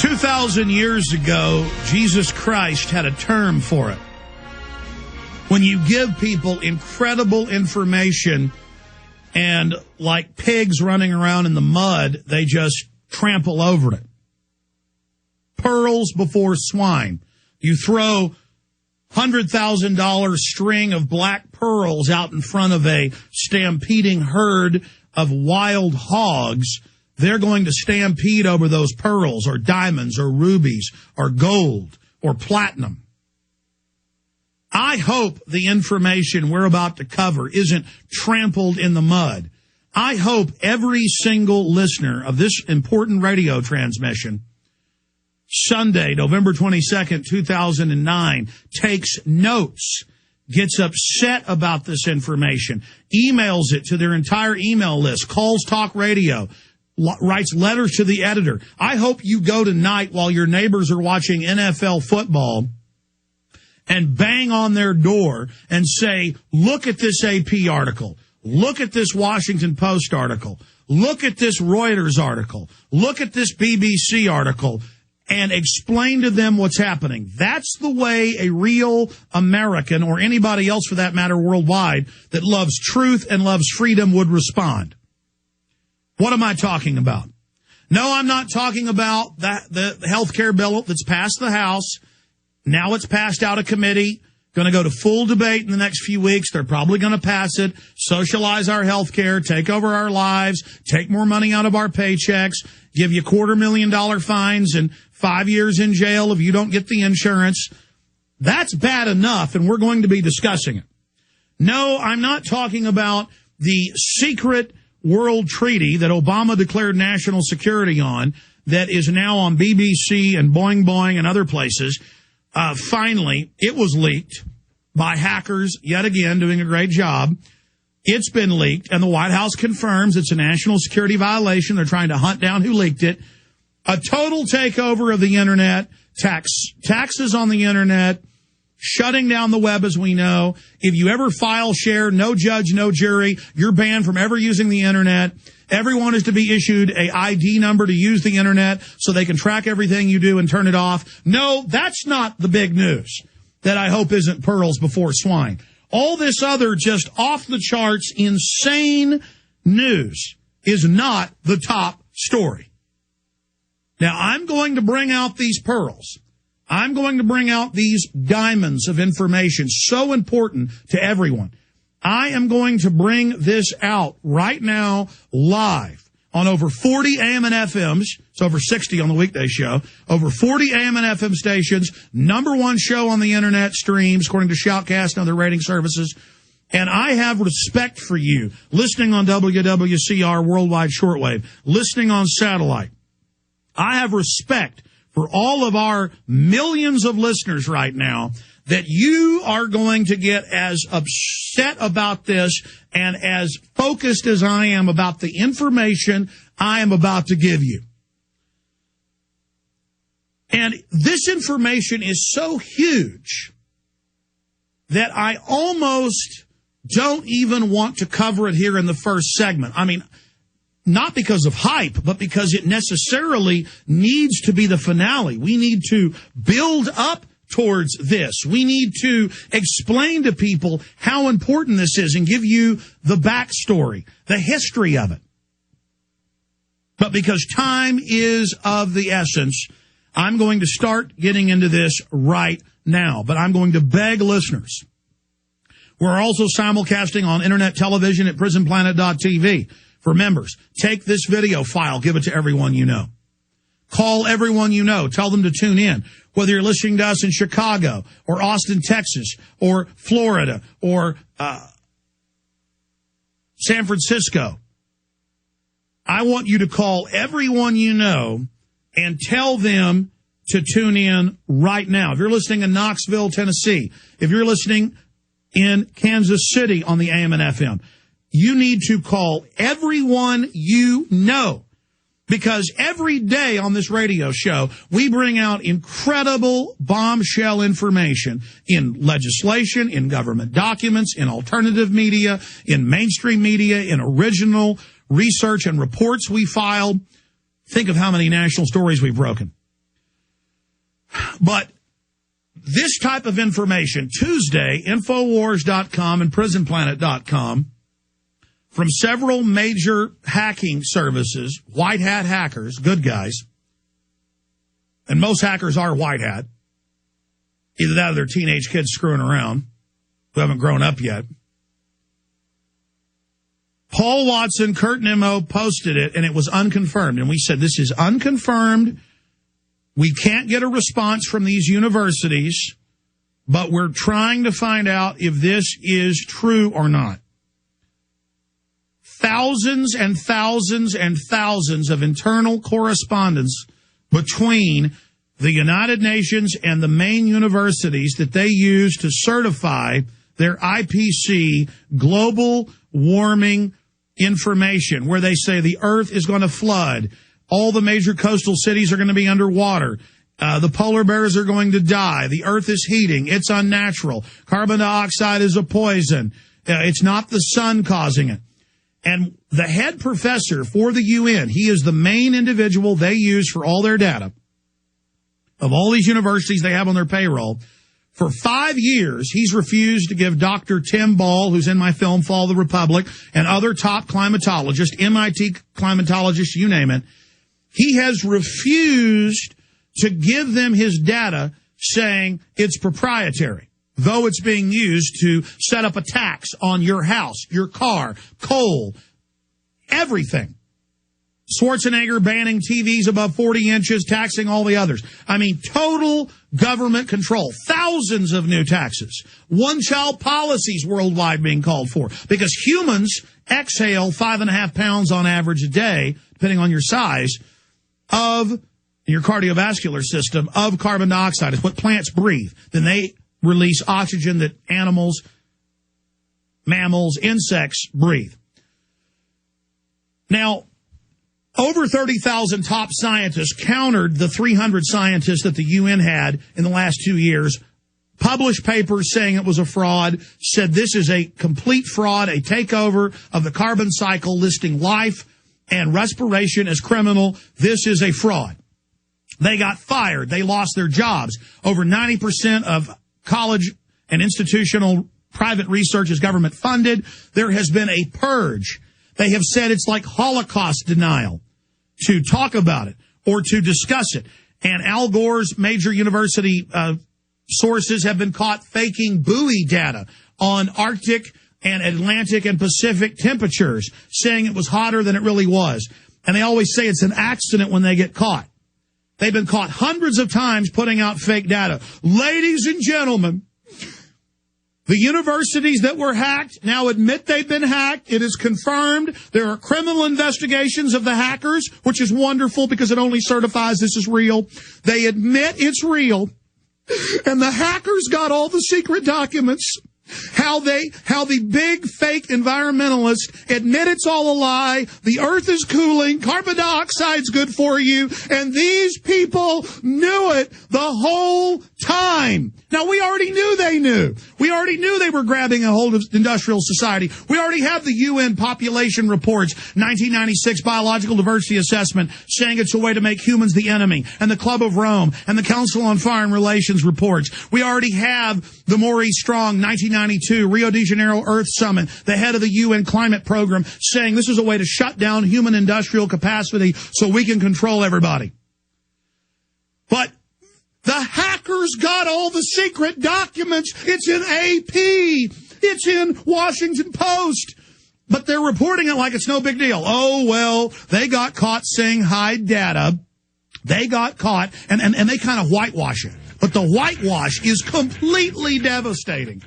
2,000 years ago, Jesus Christ had a term for it. When you give people incredible information and like pigs running around in the mud, they just trample over it. Pearls before swine. You throw $100,000 string of black pearls out in front of a stampeding herd of wild hogs. They're going to stampede over those pearls or diamonds or rubies or gold or platinum. I hope the information we're about to cover isn't trampled in the mud. I hope every single listener of this important radio transmission, Sunday, November 22nd, 2009, takes notes, gets upset about this information, emails it to their entire email list, calls talk radio, writes letters to the editor. I hope you go tonight while your neighbors are watching NFL football and bang on their door and say, look at this AP article. Look at this Washington Post article. Look at this Reuters article. Look at this BBC article, and explain to them what's happening. That's the way a real American, or anybody else for that matter worldwide, that loves truth and loves freedom would respond. What am I talking about? No, I'm not talking about the health care bill that's passed the House. Now it's passed out of committee, going to go to full debate in the next few weeks. They're probably going to pass it, socialize our health care, take over our lives, take more money out of our paychecks, give you $250,000 fines and 5 years in jail if you don't get the insurance. That's bad enough, and we're going to be discussing it. No, I'm not talking about the secret world treaty that Obama declared national security on that is now on BBC and Boing Boing and other places. Finally, it was leaked by hackers, yet again, doing a great job. It's been leaked, and the White House confirms it's a national security violation. They're trying to hunt down who leaked it. A total takeover of the Internet, taxes on the Internet, shutting down the web as we know. If you ever file share, no judge, no jury, you're banned from ever using the Internet. Everyone is to be issued a ID number to use the Internet so they can track everything you do and turn it off. No, that's not the big news that I hope isn't pearls before swine. All this other just off-the-charts, insane news is not the top story. Now, I'm going to bring out these pearls. I'm going to bring out these diamonds of information, so important to everyone. I am going to bring this out right now live on over 40 AM and FMs. It's over 60 on the weekday show. Over 40 AM and FM stations. #1 show on the Internet streams, according to Shoutcast and other rating services. And I have respect for you listening on WWCR Worldwide Shortwave, listening on satellite. I have respect for all of our millions of listeners right now that you are going to get as upset about this and as focused as I am about the information I am about to give you. And this information is so huge that I almost don't even want to cover it here in the first segment. I mean, not because of hype, but because it necessarily needs to be the finale. We need to build up towards this. We need to explain to people how important this is and give you the backstory, the history of it. But because time is of the essence, I'm going to start getting into this right now. But I'm going to beg listeners. We're also simulcasting on internet television at prisonplanet.tv. For members, take this video file, give it to everyone you know. Call everyone you know. Tell them to tune in. Whether you're listening to us in Chicago or Austin, Texas, or Florida, or San Francisco, I want you to call everyone you know and tell them to tune in right now. If you're listening in Knoxville, Tennessee, if you're listening in Kansas City on the AM and FM, you need to call everyone you know, because every day on this radio show, we bring out incredible bombshell information in legislation, in government documents, in alternative media, in mainstream media, in original research and reports we filed. Think of how many national stories we've broken. But this type of information, Tuesday, Infowars.com and PrisonPlanet.com, from several major hacking services, white hat hackers, good guys, and most hackers are white hat, either that or they're teenage kids screwing around who haven't grown up yet. Paul Watson, Kurt Nimmo posted it, and it was unconfirmed. And we said, this is unconfirmed. We can't get a response from these universities, but we're trying to find out if this is true or not. Thousands and thousands and thousands of internal correspondence between the United Nations and the main universities that they use to certify their IPC global warming information, where they say the earth is going to flood, all the major coastal cities are going to be underwater, the polar bears are going to die, the earth is heating, it's unnatural, carbon dioxide is a poison, it's not the sun causing it. And the head professor for the UN, he is the main individual they use for all their data of all these universities they have on their payroll. For 5 years, he's refused to give Dr. Tim Ball, who's in my film Fall of the Republic, and other top climatologists, MIT climatologists, you name it. He has refused to give them his data, saying it's proprietary, though it's being used to set up a tax on your house, your car, coal, everything. Schwarzenegger banning TVs above 40 inches, taxing all the others. I mean, total government control. Thousands of new taxes. One-child policies worldwide being called for. Because humans exhale 5.5 pounds on average a day, depending on your size, of your cardiovascular system, of carbon dioxide. It's what plants breathe. Then they release oxygen that animals, mammals, insects breathe. Now, over 30,000 top scientists countered the 300 scientists that the UN had in the last 2 years, published papers saying it was a fraud, said this is a complete fraud, a takeover of the carbon cycle, listing life and respiration as criminal. This is a fraud. They got fired. They lost their jobs. Over 90% of college and institutional private research is government funded. There has been a purge. They have said it's like Holocaust denial to talk about it or to discuss it. And Al Gore's major university sources have been caught faking buoy data on Arctic and Atlantic and Pacific temperatures, saying it was hotter than it really was. And they always say it's an accident when they get caught. They've been caught hundreds of times putting out fake data. Ladies and gentlemen, the universities that were hacked now admit they've been hacked. It is confirmed. There are criminal investigations of the hackers, which is wonderful because it only certifies this is real. They admit it's real. And the hackers got all the secret documents. How the big fake environmentalists admit it's all a lie, the earth is cooling, carbon dioxide's good for you, and these people knew it the whole time. Now, we already knew they knew. We already knew they were grabbing a hold of industrial society. We already have the UN population reports, 1996 biological diversity assessment, saying it's a way to make humans the enemy, and the Club of Rome, and the Council on Foreign Relations reports. We already have the Maurice Strong, 1992 Rio de Janeiro Earth Summit, the head of the UN climate program, saying this is a way to shut down human industrial capacity so we can control everybody. But the hackers got all the secret documents. It's in AP. It's in Washington Post. But they're reporting it like it's no big deal. Oh, well, they got caught saying hide data. They got caught, and they kind of whitewash it. But the whitewash is completely devastating.